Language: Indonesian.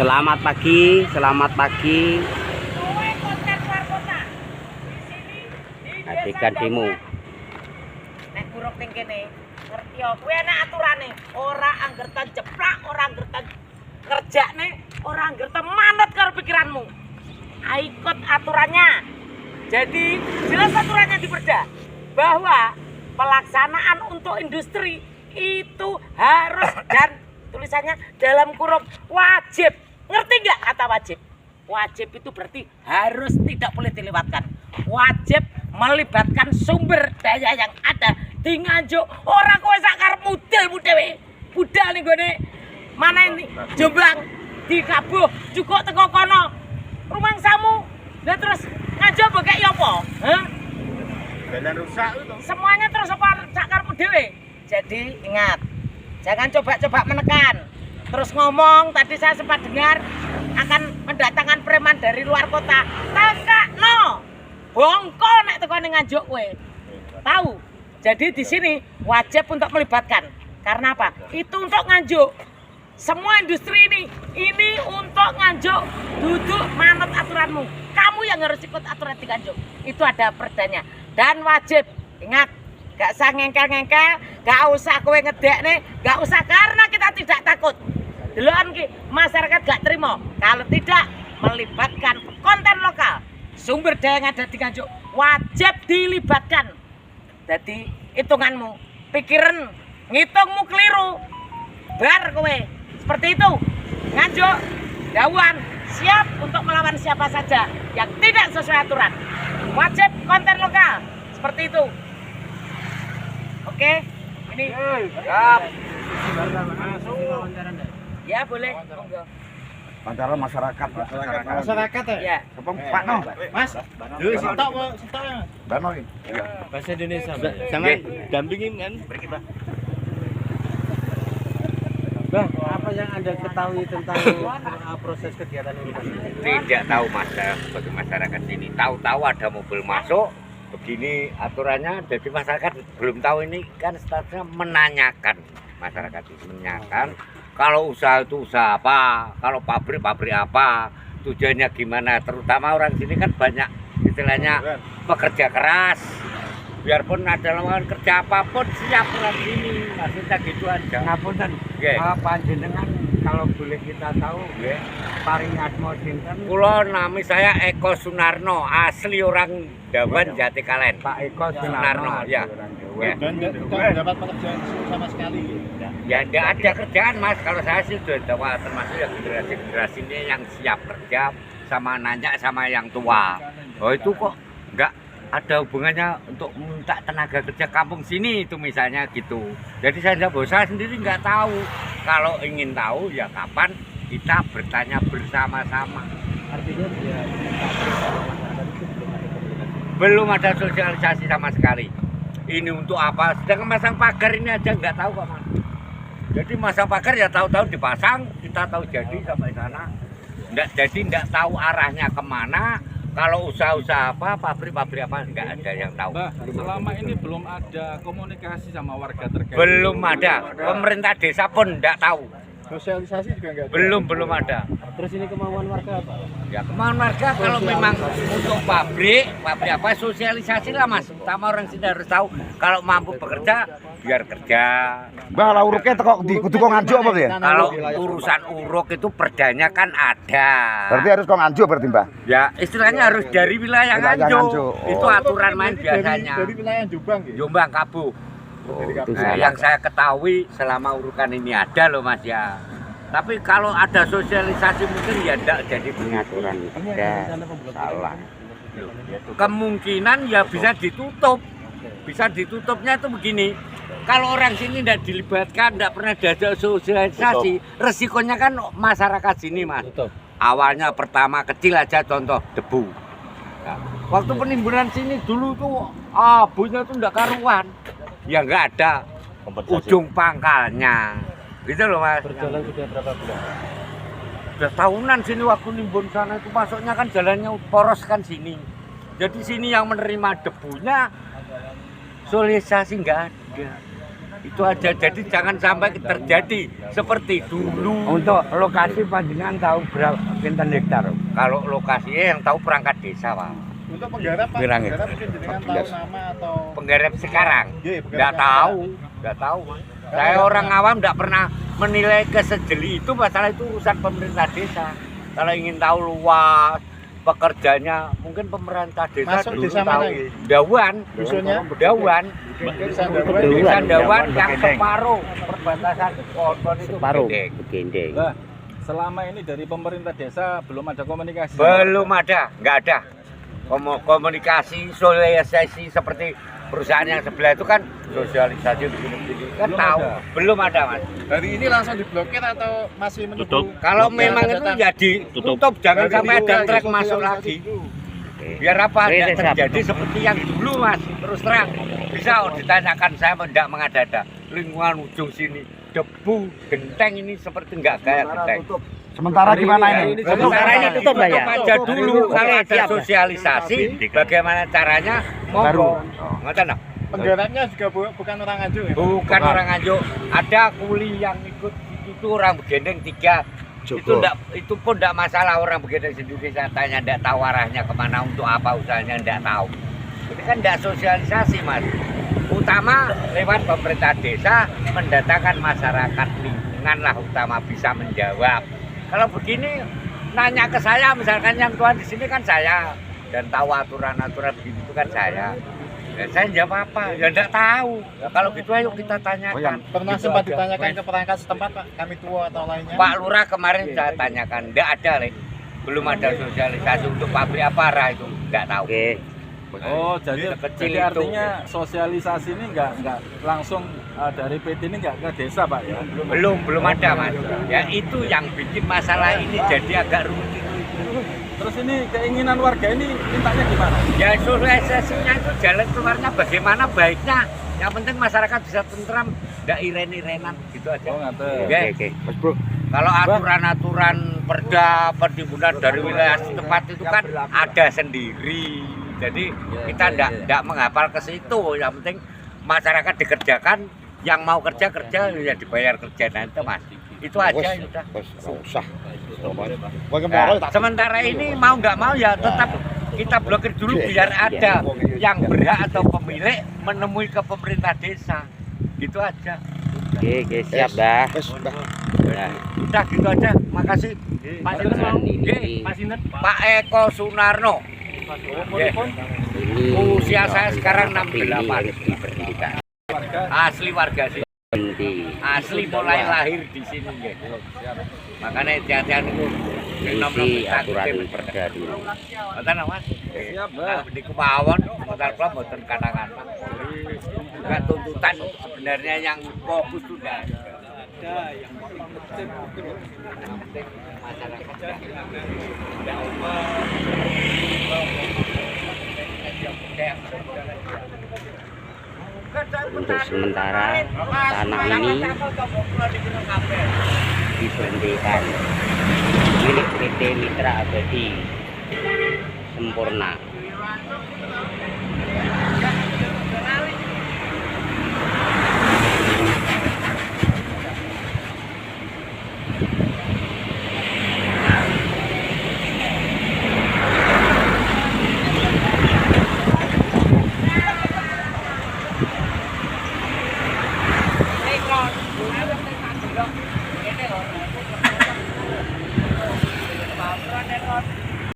Selamat pagi, selamat pagi. Adegan demo. Nek buruk ning kene, ngerti yo kuwi ana aturane. Ora anggerten jeplak, ora anggerten kerjane, ora anggerten manut karo pikiranmu. Ikut aturannya. Jadi jelas aturannya di Perda bahwa pelaksanaan untuk industri itu harus dan tulisannya dalam kurung wajib. Ngerti nggak kata wajib? Wajib itu berarti harus, tidak boleh dilewatkan. Wajib melibatkan sumber daya yang ada di Nganjuk. Orang kowe sak karepmu delmu dhewe. Budal ning gone mana ini Jombang di Kabuh cukup teko kono. Rumangsamu. Lah terus Nganjuk mbok kek apa? Hah? Jalan rusak itu. Semuanya terus apa sak karepmu dhewe. Jadi ingat, jangan coba-coba menekan. Terus ngomong, tadi saya sempat dengar akan mendatangkan preman dari luar kota. Takakno. Bongko nek teko ning Nganjuk kowe. Tahu? Jadi di sini wajib untuk melibatkan. Karena apa? Itu untuk Nganjuk. Semua industri ini untuk Nganjuk. Duduk manut aturanmu. Kamu yang harus ikut aturan di Nganjuk. Itu ada perdanya. Dan wajib, ingat, gak usah ngengkel-ngengkel, gak usah kowe ngedek nih, gak usah, karena kita tidak takut. Deloan ki masyarakat gak terima kalau tidak melibatkan konten lokal. Sumber daya yang ada di Nganjuk wajib dilibatkan. Jadi hitunganmu, pikiran, ngitungmu keliru, bar kowe. Seperti itu. Nganjuk, Dawan siap untuk melawan siapa saja yang tidak sesuai aturan. Wajib konten lokal. Seperti itu. Oke, ini siap. Ya boleh. Monggo. Antara masyarakat Ya. Pak No, Mas, dulu sitok mau sitoknya. Bano ini. Bahasa Indonesia. Jangan dampingin kan. Bang, apa yang Anda ketahui tentang proses kegiatan ini? Tidak tahu mas, bagi masyarakat sini. Tahu-tahu ada mobil masuk, begini aturannya. Jadi masyarakat belum tahu, ini kan statusnya menanyakan. Masyarakat itu menanyakan kalau usaha itu usaha apa, kalau pabrik apa, tujuannya gimana. Terutama orang sini kan banyak istilahnya pekerja keras. Biarpun ada lowongan kerja apapun siap orang sini, maksudnya gitu aja. Ngapunten, panjenengan kalau boleh kita tahu, paring asma sinten? Kulo nami saya Eko Sunarno, asli orang Dawan Jatikalen. Pak Eko Sunarno, ya. Dan tidak dapat pekerjaan sama sekali. Ya tidak ada kerjaan mas, kalau saya sih sudah tua, termasuk yang generasi ini yang siap kerja sama nanya sama yang tua. Oh itu kok enggak ada hubungannya untuk minta tenaga kerja kampung sini itu misalnya gitu. Jadi saya sendiri nggak tahu. Kalau ingin tahu ya kapan kita bertanya bersama-sama. Artinya dia Belum ada sosialisasi sama sekali. Ini untuk apa? Sedangkan masang pagar ini aja nggak tahu kok mas. Jadi masang pagar ya tahu-tahu dipasang, kita tahu jadi sampai sana. Jadi nggak tahu arahnya kemana. Kalau usaha-usaha apa, pabrik-pabrik apa, nggak ada yang tahu. Mbak, selama ini belum ada komunikasi sama warga terkait. Belum ada. Pemerintah desa pun nggak tahu. Sosialisasi juga nggak ada. Belum ada. Terus ini kemauan warga apa? Ya kemauan warga kalau memang untuk pabrik apa sosialisasi lah mas. Utama orang sini harus tahu kalau mampu bekerja biar kerja. Mbah lah uruknya teko di kudu kok Nganjuk apa ya? Kalau urusan uruk itu perdanya kan ada. Berarti harus kok Nganjuk berarti Mbah. Ya istilahnya harus dari wilayah Wilayah Nganjuk. Nganjuk. Oh. Itu aturan main biasanya. Dari wilayah Jombang gitu. Jombang Kabuh. Itu Nah, yang saya ketahui selama urukan ini ada loh mas ya. Tapi kalau ada sosialisasi mungkin ya tidak jadi pengaturan. Salah. Kemungkinan ya bisa ditutup. Bisa ditutupnya itu begini. Kalau orang sini tidak dilibatkan, tidak pernah ada sosialisasi, resikonya kan masyarakat sini mas. Awalnya pertama kecil aja, contoh debu. Nah, waktu penimbunan sini dulu tuh abunya tuh tidak karuan. Ya nggak ada ujung pangkalnya. Gitu loh mas. Berjalan sudah berapa bulan? Udah tahunan sini waktu nimbun sana itu masuknya kan jalannya poros kan sini. Jadi sini yang menerima debunya sosialisasi nggak ada. Itu aja, jadi jangan sampai terjadi seperti dulu. Untuk lokasi panjenengan tahu berapa pinten hektar? Kalau lokasinya yang tahu perangkat desa, Pak. Untuk penggarap Pak, Pirang, ya? penggarap mungkin jenengan tahu nama atau Penggarap sekarang Iya, penggarap nggak sekarang. tahu. Saya orang awam nggak pernah menilai kesejeli itu, masalah itu urusan pemerintah desa. Kalau ingin tahu luas pekerjanya, mungkin pemerintah desa Masuk dulu desa tahu. mana ini? Dawan, Dusunnya? Dawan, Desa Desa Dawan. Dawan yang Gendeng. separuh perbatasan Koton itu Gendeng. Nah, selama ini dari pemerintah desa belum ada komunikasi. Belum ada, nggak ada komunikasi sosialisasi seperti perusahaan yang sebelah itu kan sosialisasi begini-begini kan Belum tahu, ada. belum ada Mas. Hari ini langsung diblokir atau masih menunggu? Kalau Biar memang ada itu datang? ya ditutup, jangan Dari sampai dulu ada lagi, trek masuk sosialisasi lagi. dulu. Biar apa? Tidak terjadi seperti yang dulu Mas. Terus terang bisa ditanyakan, saya tidak mengada-ada. Lingkungan ujung sini debu genteng ini seperti enggak kayak genteng. Sementara gimana ini? Sementara ini tutup aja dulu. Kalau ada siap. sosialisasi bagaimana caranya monggo. Ngoten lho. Penggarapnya juga bukan orang Nganjuk ya? Bukan orang Nganjuk, ada kuli yang ikut itu orang Begendeng 3. Itu pun tidak masalah, orang Begendeng sendiri saya tanya tidak tahu arahnya kemana, untuk apa usahanya tidak tahu. Ini kan tidak sosialisasi Mas. Utama lewat pemerintah desa mendatangkan masyarakat lingkungan lah utama bisa menjawab. Kalau begini nanya ke saya, misalkan yang tuan di sini kan saya dan tahu aturan-aturan begini itu kan saya. Ya, saya jawab apa? Ya enggak tahu. Ya, kalau gitu ayo kita tanyakan. Pernah Gitu sempat aja. ditanyakan ke perangkat setempat Pak, kami tua atau lainnya? Pak Lurah kemarin saya tanyakan, enggak ada, Lek. Belum ada sosialisasi untuk pabrik apa arah itu, enggak tahu. Oh, jadi Kecil jadi itu. artinya sosialisasi ini nggak langsung dari PT ini nggak ke desa, Pak ya? Belum ada Mas. Ya itu yang bikin masalah ini jadi agak rumit. Terus ini keinginan warga ini mintanya gimana? Ya sosialisasinya itu jalan keluarnya bagaimana baiknya. Yang penting masyarakat bisa tentram, enggak iren-irenan gitu aja. Oh, ngaten. Oke. Kalau aturan-aturan perda pertimbunan dari wilayah setempat itu kan ada sendiri. Jadi kita enggak menghafal ke situ. Yang penting masyarakat dikerjakan, yang mau kerja ya dibayar kerja nanti Mas. Itu aja sudah. Usah. Nah, sementara ini mau nggak mau ya tetap kita blokir dulu biar ada yang berhak atau pemilik menemui ke pemerintah desa. Gitu aja. Oke, siap dah. Ya, udah gitu aja. Makasih. Pak Sinten. Pak Eko Sunarno. Ini Usia saya sekarang 68. harus diberhentikan. Asli warga sini. Berhenti. Asli mulai lahir di sini nggih. Makanya hati-hatian itu Isi aturan perda dulu. Mboten Mas. Siap, Nah, di kemauan sebentar kula mboten kata-kata. Enggak tuntutan sebenarnya yang fokus sudah ada yang penting masyarakat tidak Untuk sementara tanah ini diberhentikan milik PT Mitra Abadi Sempurna. Ini loh.